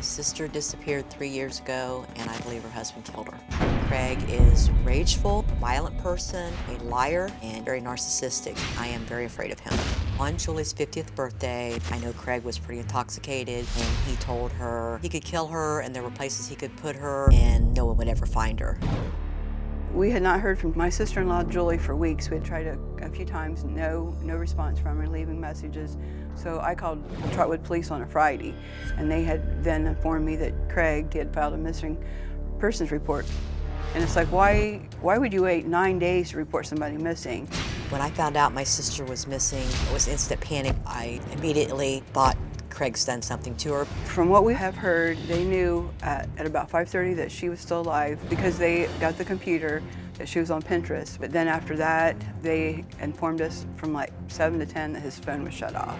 My sister disappeared 3 years ago, and I believe her husband killed her. Craig is a rageful, violent person, a liar, and very narcissistic. I am very afraid of him. On Julie's 50th birthday, I know Craig was pretty intoxicated, and he told her he could kill her, and there were places he could put her, and no one would ever find her. We had not heard from my sister-in-law, Julie, for weeks. We had tried a few times, no response from her, leaving messages. So I called Trotwood Police on a Friday, and they had then informed me that Craig had filed a missing persons report. And it's like, why would you wait 9 days to report somebody missing? When I found out my sister was missing, it was instant panic. I immediately thought Craig's done something to her. From what we have heard, they knew at about 5:30 that she was still alive because they got the computer that she was on Pinterest. But then after that, they informed us from like 7 to 10 that his phone was shut off.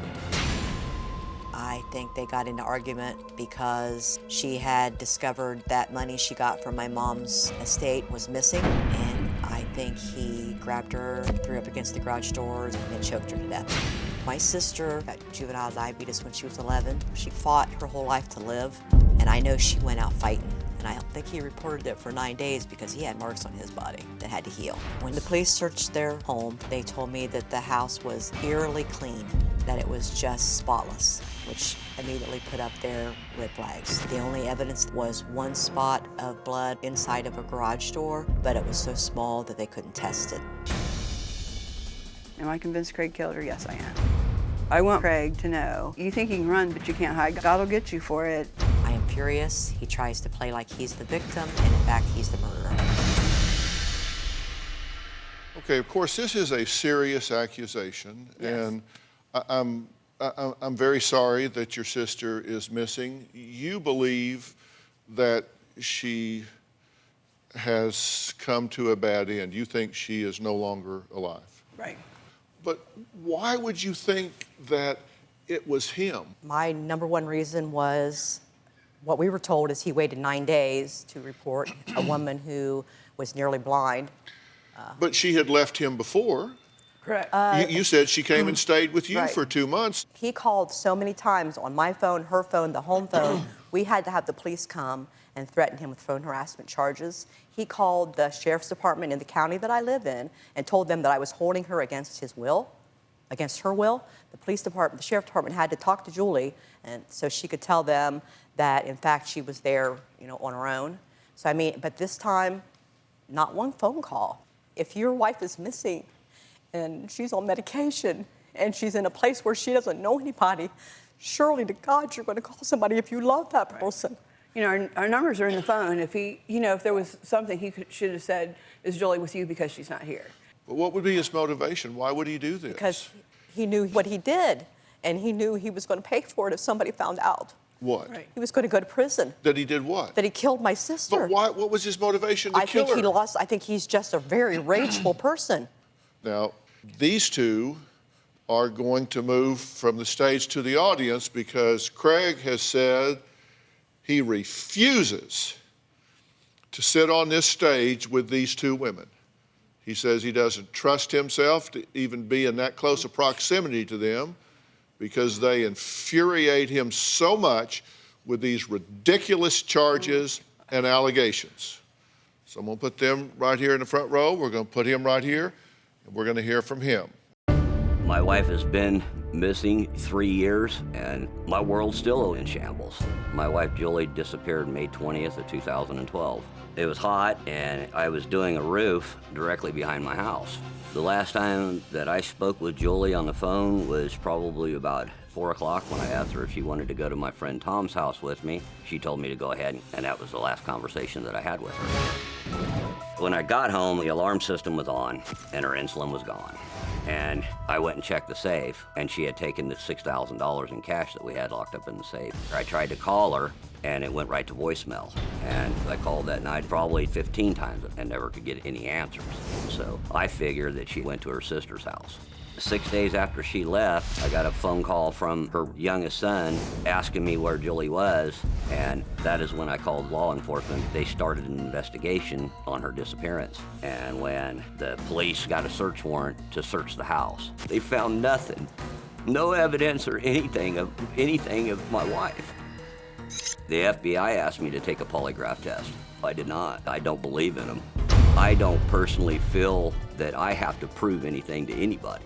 I think they got into argument because she had discovered that money she got from my mom's estate was missing, and I think he grabbed her, threw her up against the garage doors, and choked her to death. My sister got juvenile diabetes when she was 11. She fought her whole life to live, and I know she went out fighting. And I don't think he reported it for 9 days because he had marks on his body that had to heal. When the police searched their home, they told me that the house was eerily clean, that it was just spotless, which immediately put up their red flags. The only evidence was one spot of blood inside of a garage door, but it was so small that they couldn't test it. Am I convinced Craig killed her? Yes, I am. I want Craig to know, you think you can run, but you can't hide. God will get you for it. I am furious. He tries to play like he's the victim, and in fact, he's the murderer. Okay, of course, this is a serious accusation, Yes. and I'm very sorry that your sister is missing. You believe that she has come to a bad end. You think she is no longer alive. Right. But why would you think that it was him? My number one reason was what we were told is he waited 9 days to report a woman who was nearly blind. But she had left him before. Correct. You said she came and stayed with you Right. for 2 months. He called so many times on my phone, her phone, the home phone. We had to have the police come and threaten him with phone harassment charges. He called the sheriff's department in the county that I live in and told them that I was holding her against his will, against her will. The police department, the sheriff's department had to talk to Julie, and so she could tell them that in fact she was there, on her own. So I mean, but this time, not one phone call. If your wife is missing and she's on medication and she's in a place where she doesn't know anybody, surely to God you're going to call somebody if you love that person. Our numbers are in the phone. If if there was something he should have said, is Julie with you because she's not here? But what would be his motivation? Why would he do this? Because he knew what he did, and he knew he was going to pay for it if somebody found out. What? Right. He was going to go to prison. That he did what? That he killed my sister. But why? What was his motivation to kill her? I think he's just a very rageful person. Now, these two are going to move from the stage to the audience because Craig has said he refuses to sit on this stage with these two women. He says he doesn't trust himself to even be in that close a proximity to them because they infuriate him so much with these ridiculous charges and allegations. So I'm going to put them right here in the front row. We're going to put him right here, and we're going to hear from him. My wife has been missing 3 years, and my world's still in shambles. My wife, Julie, disappeared May 20th of 2012. It was hot, and I was doing a roof directly behind my house. The last time that I spoke with Julie on the phone was probably about 4 o'clock when I asked her if she wanted to go to my friend Tom's house with me. She told me to go ahead, and that was the last conversation that I had with her. When I got home, the alarm system was on, and her insulin was gone. And I went and checked the safe, and she had taken the $6,000 in cash that we had locked up in the safe. I tried to call her, and it went right to voicemail. And I called that night probably 15 times and never could get any answers. So I figured that she went to her sister's house. 6 days after she left, I got a phone call from her youngest son asking me where Julie was, and that is when I called law enforcement. They started an investigation on her disappearance. And when the police got a search warrant to search the house, they found nothing. No evidence or anything of my wife. The FBI asked me to take a polygraph test. I did not. I don't believe in them. I don't personally feel that I have to prove anything to anybody.